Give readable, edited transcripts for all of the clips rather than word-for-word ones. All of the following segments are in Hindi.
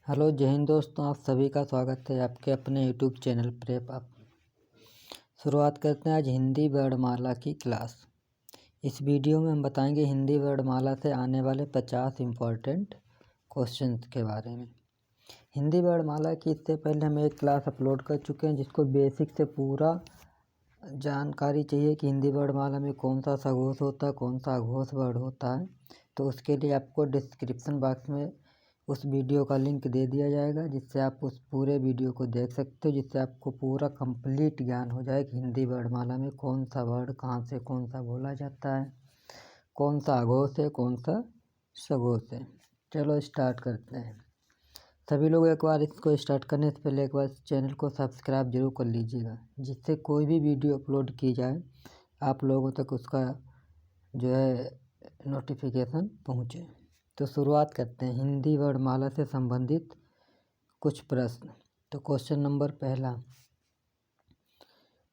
हेलो जय हिंद दोस्तों, आप सभी का स्वागत है आपके अपने यूट्यूब चैनल प्रेप अप। शुरुआत करते हैं आज हिंदी वर्णमाला की क्लास। इस वीडियो में हम बताएंगे हिंदी वर्णमाला से आने वाले 50 इम्पोर्टेंट क्वेश्चंस के बारे में। हिंदी वर्णमाला की इससे पहले हम एक क्लास अपलोड कर चुके हैं जिसको बेसिक से पूरा जानकारी चाहिए कि हिंदी वर्णमाला में कौन सा सघोष होता है, कौन सा अघोष वर्ण होता है। तो उसके लिए आपको डिस्क्रिप्शन बॉक्स में उस वीडियो का लिंक दे दिया जाएगा जिससे आप उस पूरे वीडियो को देख सकते हो, जिससे आपको पूरा कंप्लीट ज्ञान हो जाए कि हिंदी वर्णमाला में कौन सा वर्ण कहाँ से कौन सा बोला जाता है, कौन सा अघोष है, कौन सा सघोष है। चलो स्टार्ट करते हैं। सभी लोग एक बार इसको स्टार्ट करने से पहले एक बार चैनल को सब्सक्राइब जरूर कर लीजिएगा, जिससे कोई भी वीडियो अपलोड की जाए आप लोगों तक उसका जो है नोटिफिकेशन पहुँचे। तो शुरुआत करते हैं हिंदी वर्णमाला से संबंधित कुछ प्रश्न। तो क्वेश्चन नंबर पहला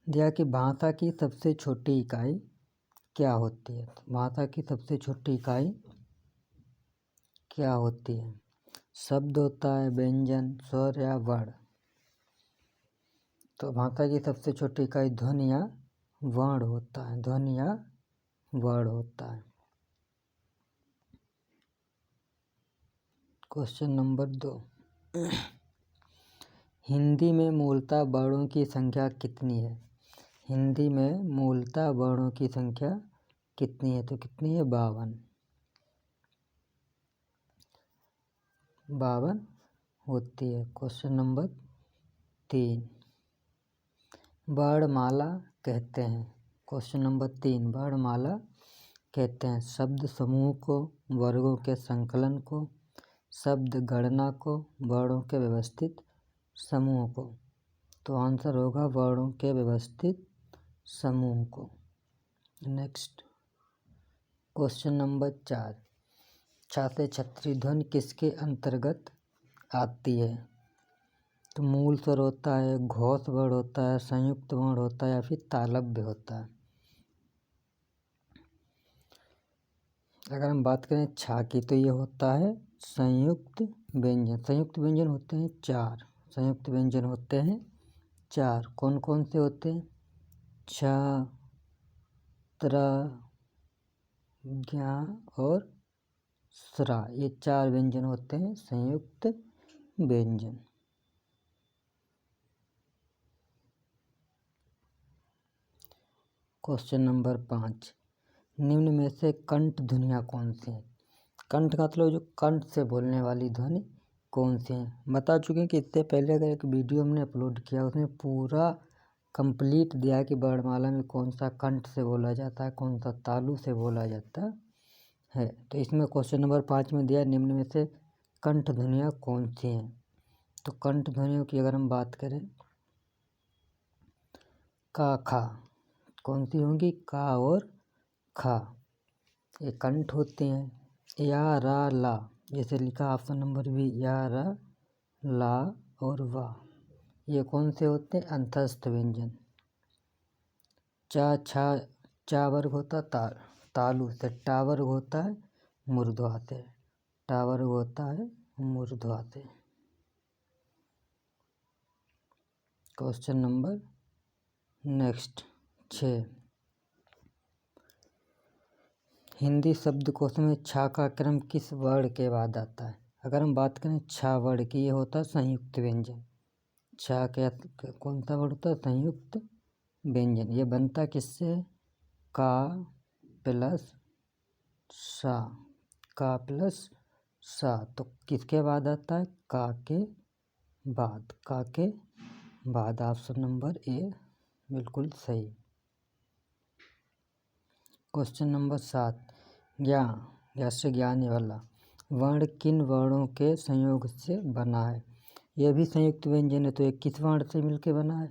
दिया कि भाषा की सबसे छोटी इकाई क्या होती है। तो भाषा की सबसे छोटी इकाई क्या होती है? शब्द होता है, व्यंजन, स्वर या वर्ण? तो भाषा की सबसे छोटी इकाई ध्वनि या वर्ण होता है, ध्वनि या वर्ण होता है। क्वेश्चन नंबर 2 हिंदी में मूलतः वर्णों की संख्या कितनी है? हिंदी में मूलतः वर्णों की संख्या कितनी है? तो कितनी है? 52 होती है। क्वेश्चन नंबर 3 वर्णमाला कहते हैं। क्वेश्चन नंबर 3 वर्णमाला कहते हैं शब्द समूह को, वर्गों के संकलन को, शब्द गणना को, वर्णों के व्यवस्थित समूह को। तो आंसर होगा वर्णों के व्यवस्थित समूह को। नेक्स्ट क्वेश्चन नंबर 4 छा से छतरी ध्वनि किसके अंतर्गत आती है? तो मूल स्वर होता है, घोष वर्ण होता है, संयुक्त वर्ण होता है या फिर तालव्य होता है। अगर हम बात करें छा की तो ये होता है संयुक्त व्यंजन। संयुक्त व्यंजन होते हैं 4। संयुक्त व्यंजन होते हैं 4। कौन कौन से होते हैं? छ, त्र, ज्ञा और स्रा, ये 4 व्यंजन होते हैं संयुक्त व्यंजन। क्वेश्चन नंबर 5 निम्न में से कंठ ध्वनियाँ कौन सी हैं? कंठ का मतलब जो कंठ से बोलने वाली ध्वनि कौन सी है? बता चुके हैं कि इससे पहले अगर एक वीडियो हमने अपलोड किया उसमें पूरा कंप्लीट दिया है कि वर्णमाला में कौन सा कंठ से बोला जाता है, कौन सा तालु से बोला जाता है। तो इसमें क्वेश्चन नंबर 5 में दिया निम्न में से कंठ ध्वनियाँ कौन सी हैं। तो कंठ ध्वनियों की अगर हम बात करें का, खा, कौन सी होंगी? का और खा, ये कंठ होते हैं। या, रा, ला, जैसे लिखा ऑप्शन नंबर बी, या, रा, ला और वा, ये कौन से होते हैं? अंतस्थ व्यंजन। चा, छा, चा वर्ग होता है तालु से, टा वर्ग होता है मूर्धवा से, टा वर्ग होता है मूर्धवा से। क्वेश्चन नंबर नेक्स्ट 6 हिंदी शब्दकोश में छा का क्रम किस वर्ण के बाद आता है? अगर हम बात करें छा वर्ण की, ये होता है संयुक्त व्यंजन। छा के कौन सा वर्ण होता है? संयुक्त व्यंजन। ये बनता किससे? का प्लस सा, का प्लस सा। तो किसके बाद आता है? का के बाद, का के बाद। ऑप्शन नंबर ए बिल्कुल सही। क्वेश्चन नंबर 7 ज्ञा, या से ज्ञानी वाला वर्ण किन वर्णों के संयोग से बना है? यह भी संयुक्त व्यंजन है, तो ये किस वर्ण से मिलके बना है?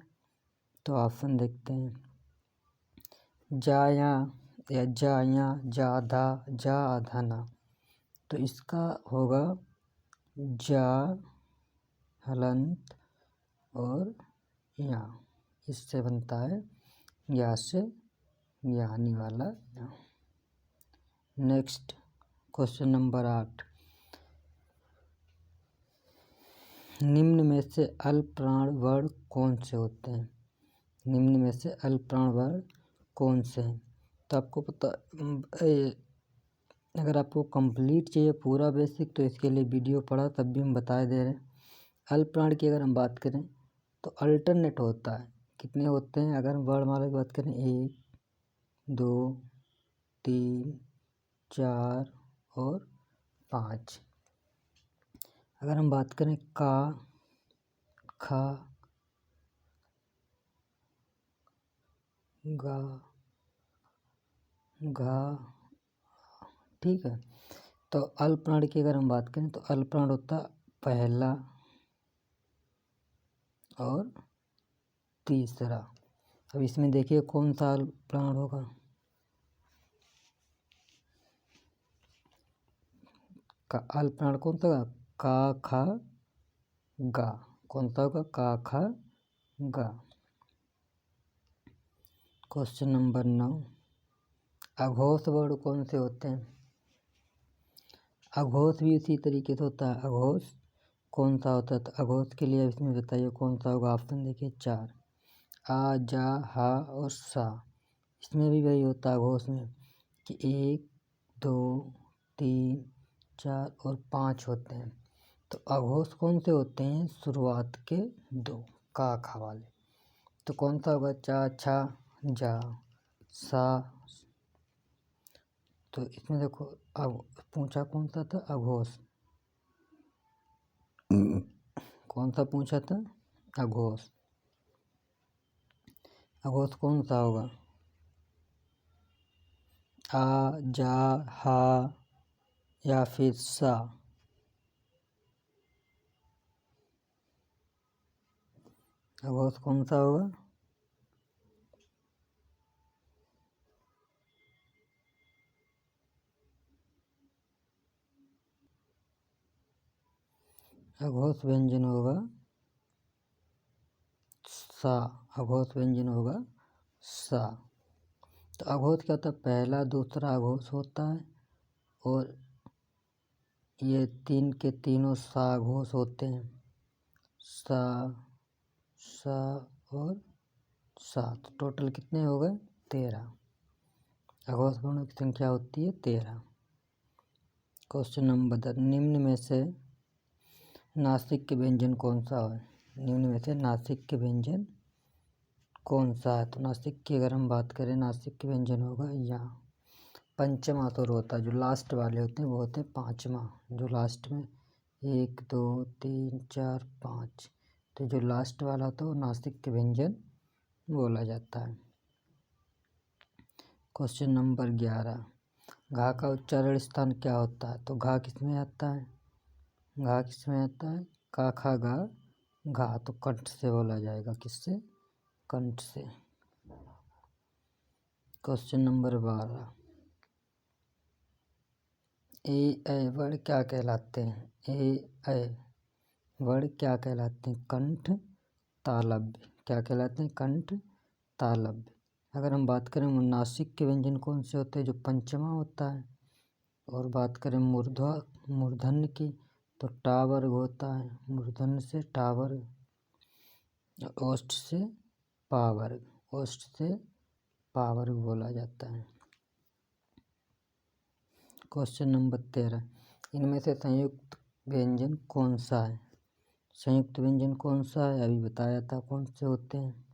तो ऑप्शन देखते हैं। जाया या जाया, जाधा, जा, धना। तो इसका होगा जा, हलंत और या, इससे बनता है या से ज्ञानी वाला या। नेक्स्ट क्वेश्चन नंबर 8 निम्न में से अल्पप्राण वर्ण कौन से होते हैं? निम्न में से अल्पप्राण वर्ण कौन से हैं? तो आपको पता अगर आपको कंप्लीट चाहिए पूरा बेसिक तो इसके लिए वीडियो पढ़ा, तब भी हम बता दे रहे हैं। अल्पप्राण की अगर हम बात करें तो अल्टरनेट होता है। कितने होते हैं? अगर हम वर्णमाला की बात करें 1 2 3 4 और 5। अगर हम बात करें का, खा, गा, घा, ठीक है। तो अल्पप्राण की अगर हम बात करें तो अल्पप्राण होता पहला और तीसरा। अब इसमें देखिए कौन सा अल्पप्राण होगा। का अल्पप्राण कौन सा होगा? का, खा, गा। कौन सा होगा? का, खा, गा। क्वेश्चन नंबर 9, अघोष वर्ण कौन से होते हैं? अघोष भी इसी तरीके से होता है। अघोष कौन सा होता है? तो अघोष के लिए इसमें बताइए कौन सा होगा। ऑप्शन देखिए 4, आ, जा, हा और सा। इसमें भी वही होता है अघोष में कि 1 2 3 4 और 5 होते हैं। तो अघोष कौन से होते हैं? शुरुआत के 2 का, खा वाले। तो कौन सा होगा? चा, छा, जा, सा। तो इसमें देखो अब पूछा कौन सा था? अघोष। कौन सा पूछा था? अघोष। अघोष कौन सा होगा? आ, जा, हा या फिर सा। अघोष कौन सा होगा? अघोष व्यंजन होगा सा। अघोष व्यंजन होगा सा। तो अघोष क्या होता है? पहला दूसरा अघोष होता है और ये 3 के तीनों सा अघोष होते हैं। सा, सा और सा। तो टोटल कितने हो गए? 13। अघोष वर्णों की संख्या होती है 13। क्वेश्चन नंबर 10, निम्न में से नासिक के व्यंजन कौन सा है? निम्न में से नासिक के व्यंजन कौन सा है? तो नासिक की अगर हम बात करें, नासिक के व्यंजन होगा यहाँ पंचमा सुर होता है। जो लास्ट वाले होते हैं वो होते हैं पाँचवा। जो लास्ट में 1 2 3 4 5, तो जो लास्ट वाला होता है वो नासिक के व्यंजन बोला जाता है। क्वेश्चन नंबर 11, घा का उच्चारण स्थान क्या होता है? तो घा किस में आता है? घा किस में आता है? का, खा, गा, घा। तो कंठ से बोला जाएगा। किससे? कंठ से। क्वेश्चन नंबर 12, ए ऐ वर्ण क्या कहलाते हैं? ए ऐ वर्ण क्या कहलाते हैं? कंठ तालव्य। क्या कहलाते हैं? कंठ तालव्य। अगर हम बात करें नासिक के व्यंजन कौन से होते हैं? जो पंचमा होता है। और बात करें मूर्धन्य की तो टा वर्ग होता है। मूर्धन्य से टा वर्ग, ओष्ठ से पा वर्ग। ओष्ठ से पा वर्ग बोला जाता है। क्वेश्चन नंबर 13, इनमें से संयुक्त व्यंजन कौन सा है? संयुक्त व्यंजन कौन सा है? अभी बताया था कौन से होते हैं।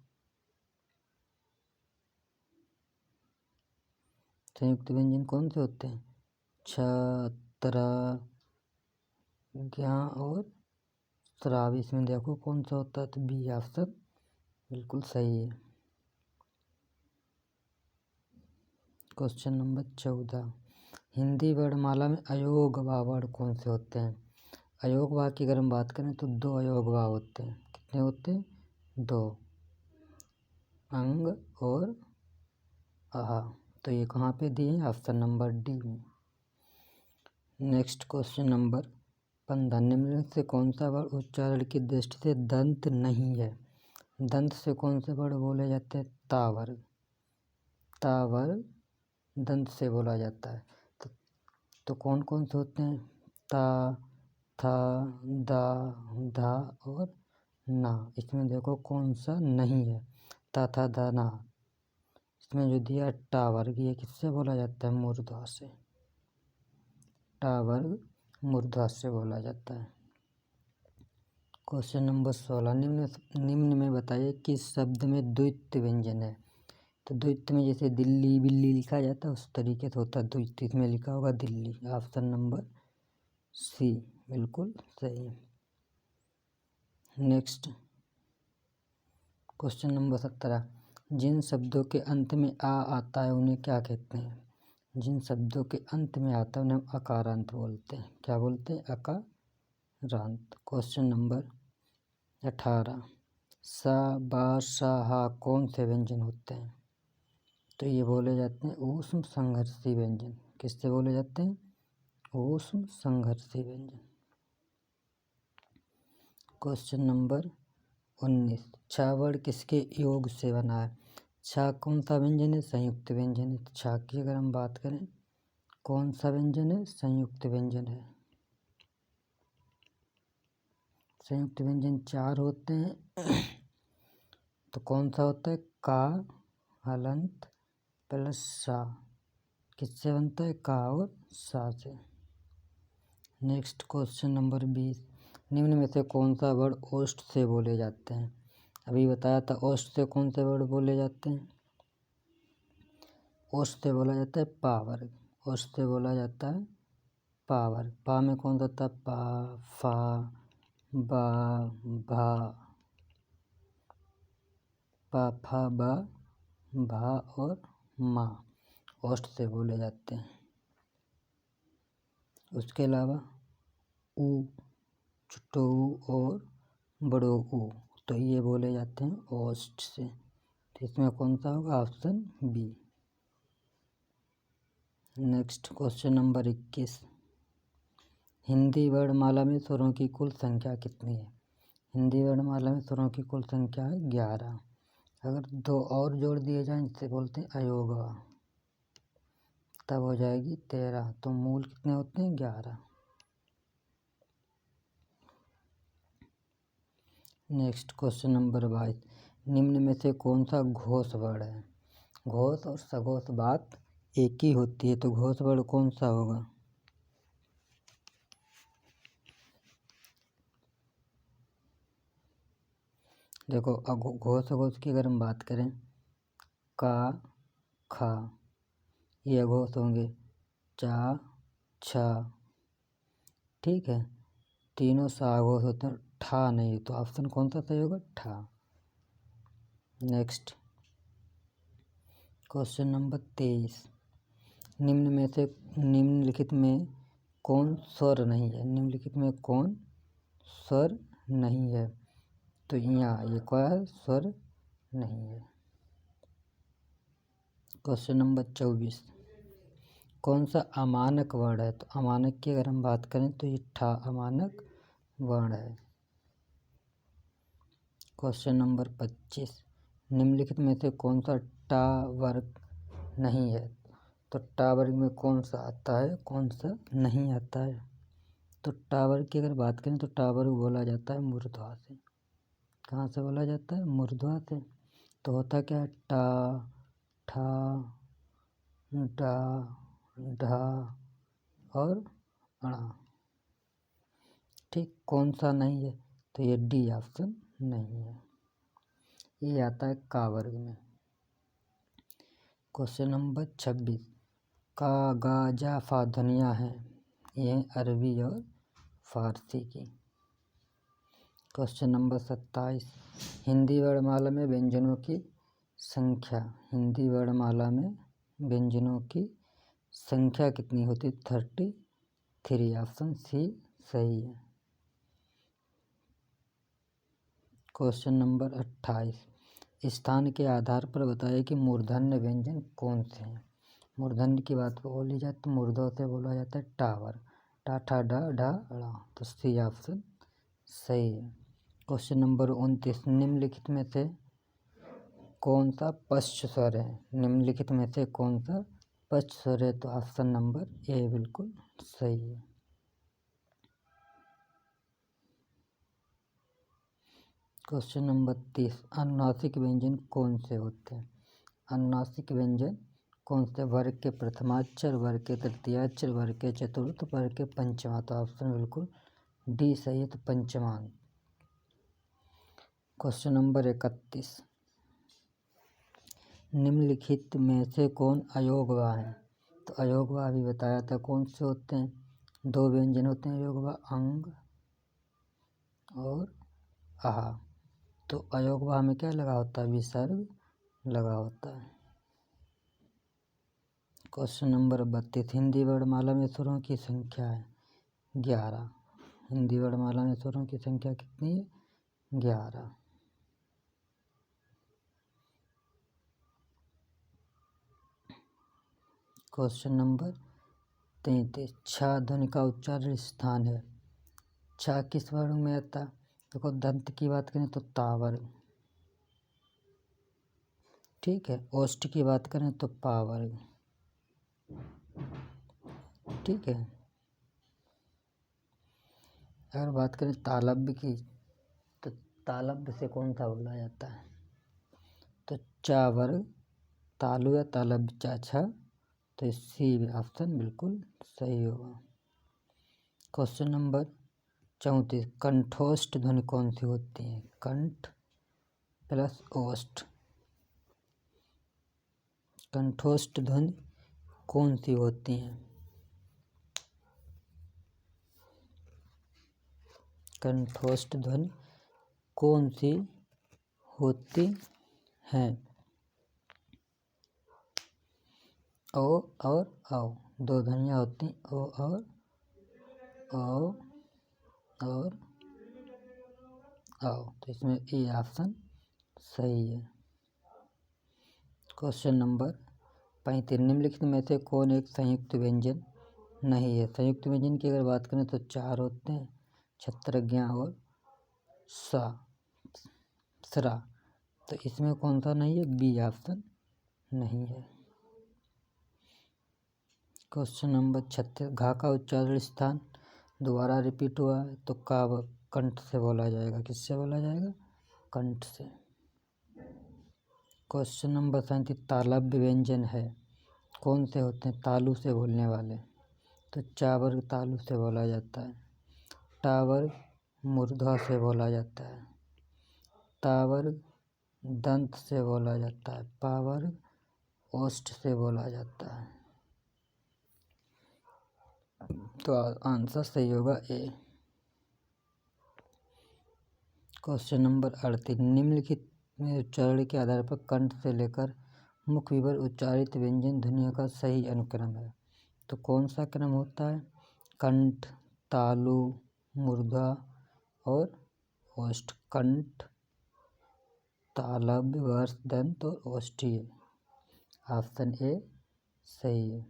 संयुक्त व्यंजन कौन से होते हैं? छ, त्र, ज्ञ और श्राव। इसमें देखो कौन सा होता है? तो बी ऑप्शन बिल्कुल सही है। क्वेश्चन नंबर 14, हिंदी वर्णमाला में अयोगवा वर्ण कौन से होते हैं? अयोगवा की अगर हम बात करें तो 2 अयोगवा होते हैं। कितने होते हैं? 2, अंग और आहा। तो ये कहाँ पे दिए हैं? ऑप्शन नंबर डी में। नेक्स्ट क्वेश्चन नंबर 15, निम्न से कौन सा वर्ण उच्चारण की दृष्टि से दंत नहीं है? दंत से कौन से वर्ण बोले जाते हैं? ता वर्ग। ता वर्ग दंत से बोला जाता है। तो कौन कौन से होते हैं? ता, था, दा, धा और ना। इसमें देखो कौन सा नहीं है, ता, था, दा, ना। इसमें जो दिया टा वर्ग, ये किससे बोला जाता है? मूर्धा से। टा वर्ग मूर्धा से बोला जाता है। क्वेश्चन नंबर 16, निम्न में बताइए किस शब्द में द्वित्व व्यंजन है। तो द्वित्व में जैसे दिल्ली बिल्ली लिखा जाता है उस तरीके से होता है द्वित्व। इसमें लिखा होगा दिल्ली। ऑप्शन नंबर सी बिल्कुल सही है। नेक्स्ट क्वेश्चन नंबर 17, जिन शब्दों के अंत में आ आता है उन्हें क्या कहते हैं? जिन शब्दों के अंत में आता है उन्हें हम अकारांत बोलते हैं। क्या बोलते हैं? अकारांत। क्वेश्चन नंबर 18, सा, बा, सा, हा कौन से व्यंजन होते हैं? तो ये बोले जाते हैं ऊष्म संघर्षी व्यंजन। किससे बोले जाते हैं? ऊष्म संघर्षी व्यंजन। क्वेश्चन नंबर 19, छा वर्ण किसके योग से बना है? छा कौन सा व्यंजन है? संयुक्त व्यंजन है। छा की अगर हम बात करें कौन सा व्यंजन है? संयुक्त व्यंजन है। संयुक्त व्यंजन 4 होते हैं। तो कौन सा होता है? का, हलंत प्लस सा। किससे बनता है? का और सा से। नेक्स्ट क्वेश्चन नंबर 20, निम्न में से कौन सा वर्ण ओष्ठ से बोले जाते हैं? अभी बताया था ओष्ठ से कौन से वर्ण बोले जाते हैं? ओष्ठ से बोला जाता है पा वर्ग। ओष्ठ से बोला जाता है पा वर्ग। पा में कौन सा होता है? पा, फा, बा, भा, पा, फा, बा, भा और मा ओष्ठ से बोले जाते हैं। उसके अलावा ऊ, छोटो ऊ और बड़ो ऊ, तो ये बोले जाते हैं ओष्ठ से। तो इसमें कौन सा होगा? Option b. Next question number 21, Hindi वर्णमाला में स्वरों की कुल संख्या कितनी है? हिंदी वर्णमाला में स्वरों की कुल संख्या है 11। अगर 2 और जोड़ दिए जाएं जिसे बोलते हैं अयोगा, तब हो जाएगी 13। तो मूल कितने होते हैं? 11। नेक्स्ट क्वेश्चन नंबर 22, निम्न में से कौन सा घोष वर्ण है? घोष और सघोष बात एक ही होती है, तो घोष वर्ण कौन सा होगा? देखो घोष सघोष की अगर हम बात करें का, खा ये अघोष होंगे। चा, छा, ठीक है, तीनों साघोष होते हैं। ठा नहीं, तो ऑप्शन कौन सा सही होगा? ठा। नेक्स्ट क्वेश्चन नंबर 23, निम्नलिखित में कौन स्वर नहीं है? निम्नलिखित में कौन स्वर नहीं है? तो यहाँ ये क्या है? स्वर नहीं है। क्वेश्चन नंबर 24, कौन सा अमानक वर्ण है? तो अमानक की अगर हम बात करें तो ये ठा अमानक वर्ण है। क्वेश्चन नंबर 25, निम्नलिखित में से कौन सा टा वर्ग नहीं है? तो टा वर्ग में कौन सा आता है, कौन सा नहीं आता है? तो टा वर्ग की अगर बात करें तो टा वर्ग बोला जाता है मूर्धा से। कहाँ से बोला जाता है? मूर्धा से। तो होता क्या है? टा, ठा, डा, ढा और अणा। ठीक, कौन सा नहीं है? तो ये डी ऑप्शन नहीं है, ये आता है का वर्ग में। क्वेश्चन नंबर 26, का, गा, जा, फा ध्वनियाँ हैं, ये अरबी और फारसी की। क्वेश्चन नंबर 27, हिंदी वर्णमाला में व्यंजनों की संख्या। हिंदी वर्णमाला में व्यंजनों की संख्या कितनी होती? 33। ऑप्शन सी सही है। क्वेश्चन नंबर 28, स्थान के आधार पर बताइए कि मूर्धन्य व्यंजन कौन से हैं? मूर्धन्य की बात बोली जाए तो मूर्धों से बोला जाता है टावर। टा, ठा, डा, ढा, ड़ा। तो सी ऑप्शन सही है। क्वेश्चन नंबर 29, निम्नलिखित में से कौन सा पश्च स्वर है? निम्नलिखित में से कौन सा पश्च स्वर है? तो ऑप्शन नंबर ए बिल्कुल सही है। क्वेश्चन नंबर 30, अनुनासिक व्यंजन कौन से होते हैं? अनुनासिक व्यंजन कौन से? वर्ग के प्रथमाक्षर, वर्ग के तृतीयाक्षर, वर्ग के चतुर्थ, वर्ग के पंचमा। तो ऑप्शन बिल्कुल डी सही है, तो पंचमान। क्वेश्चन नंबर 31, निम्नलिखित में से कौन अयोगवा है? तो अयोगवा अभी बताया था कौन से होते हैं। दो व्यंजन होते हैं अयोगवा, अंग और आहा। तो अयोगवा में क्या लगा होता है? विसर्ग लगा होता है। क्वेश्चन नंबर 32, हिंदी वर्णमाला में स्वरों की संख्या है 11। हिंदी वर्णमाला में स्वरों की संख्या कितनी है? 11। क्वेश्चन नंबर 33, छ ध्वनि का उच्चारण स्थान है। छ किस वर्ण में आता है? देखो दंत की बात करें तो तावर्ग, ठीक है। ओष्ठ की बात करें तो पावर्ग, ठीक है। अगर बात करें तालव्य की, तो तालव्य से कौन सा बोला जाता है? तो चा वर्ग, तालु या तालव्य चा छा। तो सी ऑप्शन बिल्कुल सही होगा। क्वेश्चन नंबर 34, कंठोष्ठ ध्वनि कौन सी होती है? कंठ प्लस ओष्ठ, कंठोष्ठ ध्वनि कौन सी होती है? कंठोष्ठ ध्वनि कौन सी होती है? ओ और औ, दो ध्वनियाँ होती हैं, ओ और औ और औ। तो इसमें ए ऑप्शन सही है। क्वेश्चन नंबर 35, निम्नलिखित में से कौन एक संयुक्त व्यंजन नहीं है? संयुक्त व्यंजन की अगर बात करें तो चार होते हैं, छत्रज्ञा और सा सरा। तो इसमें कौन सा नहीं है? बी ऑप्शन नहीं है। क्वेश्चन नंबर 36, घा का उच्चारण स्थान दोबारा रिपीट हुआ है, तो का कंठ से बोला जाएगा। किससे बोला जाएगा? कंठ से। क्वेश्चन नंबर 37, तालव्य व्यंजन है कौन से होते हैं? तालु से बोलने वाले। तो चा वर्ग तालु से बोला जाता है, टा वर्ग मूर्धा से बोला जाता है, ता वर्ग दंत से बोला जाता है, पा वर्ग ओष्ठ से बोला जाता है। तो आंसर सही होगा ए। क्वेश्चन नंबर 38, निम्नलिखित में उच्चारण के आधार पर कंठ से लेकर मुख विवर उच्चारित व्यंजन ध्वनियों का सही अनुक्रम है। तो कौन सा क्रम होता है? कंठ, तालु, मूर्धा और ओष्ठ। कंठ, तालव्य, वर्ष, दंत और ओष्ठीय। ऑप्शन ए सही है।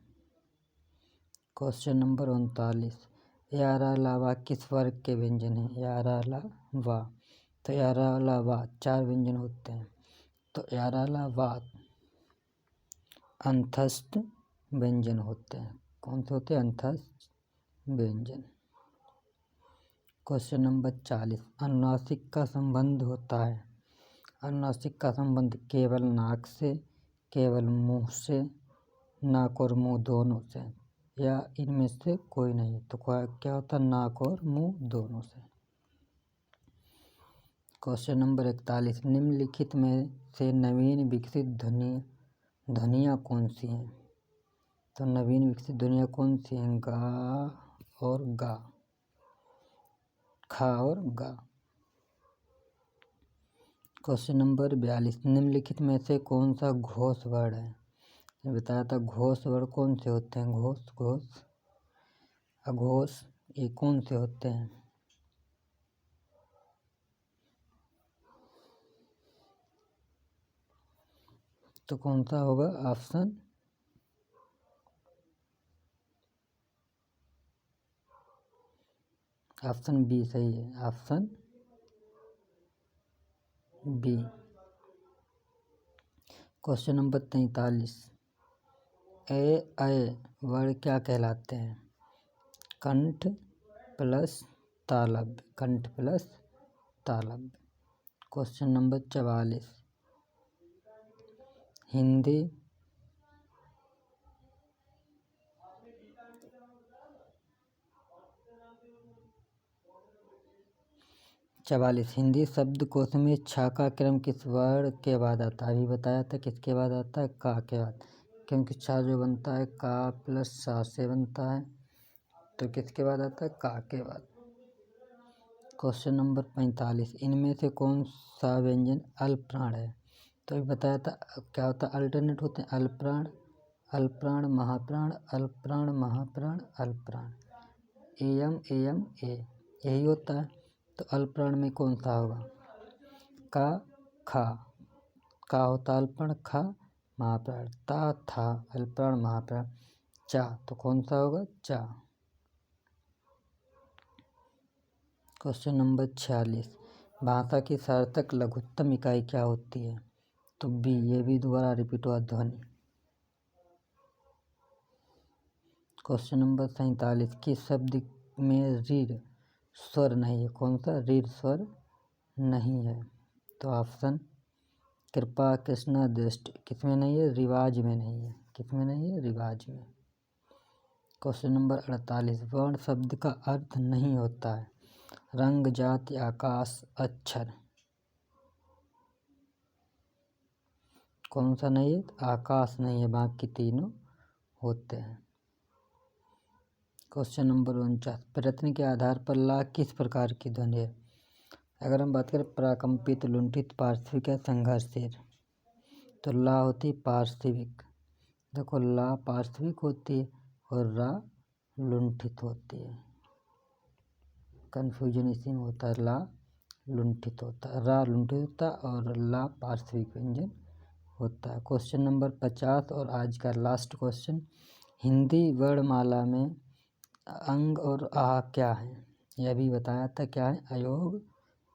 क्वेश्चन नंबर 39, यारा लावा किस वर्ग के व्यंजन हैं? यारा लावा। तो यारा लावा चार व्यंजन होते हैं, तो यारा लावा अंतस्थ व्यंजन होते हैं। कौन से होते हैं? अंतस्थ व्यंजन। क्वेश्चन नंबर 40, अनुनासिक का संबंध होता है। अनुनासिक का संबंध केवल नाक से, केवल मुंह से, नाक और मुंह दोनों से, या इनमें से कोई नहीं। तो क्या होता है? नाक और मुंह दोनों से। क्वेश्चन नंबर 41, निम्नलिखित में से नवीन विकसित ध्वनियाँ कौन सी हैं? तो नवीन विकसित ध्वनियाँ कौन सी हैं? गा और गा, खा और गा। क्वेश्चन नंबर 42, निम्नलिखित में से कौन सा घोष वर्ण है? ये बताया था घोष वर्ण कौन से होते हैं? घोष, घोष, अघोष, ये कौन से होते हैं? तो कौन सा होगा? ऑप्शन बी सही है। Option B. क्वेश्चन नंबर 43, अय वर्ण क्या कहलाते हैं? कंठ प्लस तालव्य, कंठ प्लस तालव्य। क्वेश्चन नंबर 44 हिंदी हिंदी शब्दकोश में छा का क्रम किस वर्ण के बाद आता है? अभी बताया था किसके बाद आता है, का के बाद, क्योंकि छा जो बनता है का प्लस सा से बनता है, तो किसके बाद आता है, का के बाद। क्वेश्चन नंबर 45 इनमें से कौन सा व्यंजन अल्पप्राण है? तो अभी बताया था क्या होता है, अल्टरनेट होते हैं, अल्पप्राण, अल्पप्राण महाप्राण, अल्पप्राण महाप्राण, अल्पप्राण, एयम एयम ए, यही होता है। तो अल्पप्राण में कौन सा होगा, का खा, का होता है अल्पप्राण, खा महाप्राण, ता था अल्पप्राण महाप्राण, चा तो कौन सा होगा, चा। क्वेश्चन नंबर 46 भाषा की सार्थक लघुत्तम इकाई क्या होती है? तो बी, ये भी दोबारा रिपीट हुआ, ध्वनि। क्वेश्चन नंबर 47 किस शब्द में रीढ़ स्वर नहीं है? कौन सा रीढ़ स्वर नहीं है? तो ऑप्शन कृपा, कृष्णा, दृष्टि, किसमें नहीं है, रिवाज में नहीं है, किसमें नहीं है, रिवाज में। क्वेश्चन नंबर 48 वर्ण शब्द का अर्थ नहीं होता है? रंग, जाति, आकाश, अक्षर, कौन सा नहीं है, आकाश नहीं है, बाकी तीनों होते हैं। क्वेश्चन नंबर 49 प्रयत्न के आधार पर ला किस प्रकार की ध्वनि है? अगर हम बात करें प्राकंपित, लुंठित, पार्श्विक या संघर्षशील, तो ला होती पार्श्विक। देखो ला पार्श्विक होती है और रा लुंठित होती है, कन्फ्यूजन इसी में होता है, ला लुंठित होता है, रा लुंठित होता है और ला पार्श्विक व्यंजन होता है। क्वेश्चन नंबर 50 और आज का लास्ट क्वेश्चन हिंदी वर्णमाला में अंग और आ क्या है? यह भी बताया था क्या है, अयोग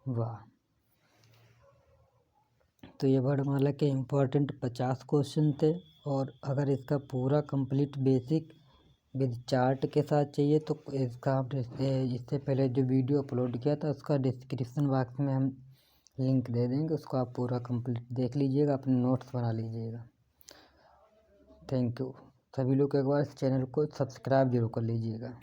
वा। तो ये वर्णमाला के इम्पोर्टेंट 50 क्वेश्चन थे, और अगर इसका पूरा कंप्लीट बेसिक विद चार्ट के साथ चाहिए तो इसका इससे पहले जो वीडियो अपलोड किया था उसका डिस्क्रिप्शन बॉक्स में हम लिंक दे देंगे, उसको आप पूरा कंप्लीट देख लीजिएगा, अपने नोट्स बना लीजिएगा। Thank you. सभी लोग एक बार इस चैनल को सब्सक्राइब जरूर कर लीजिएगा।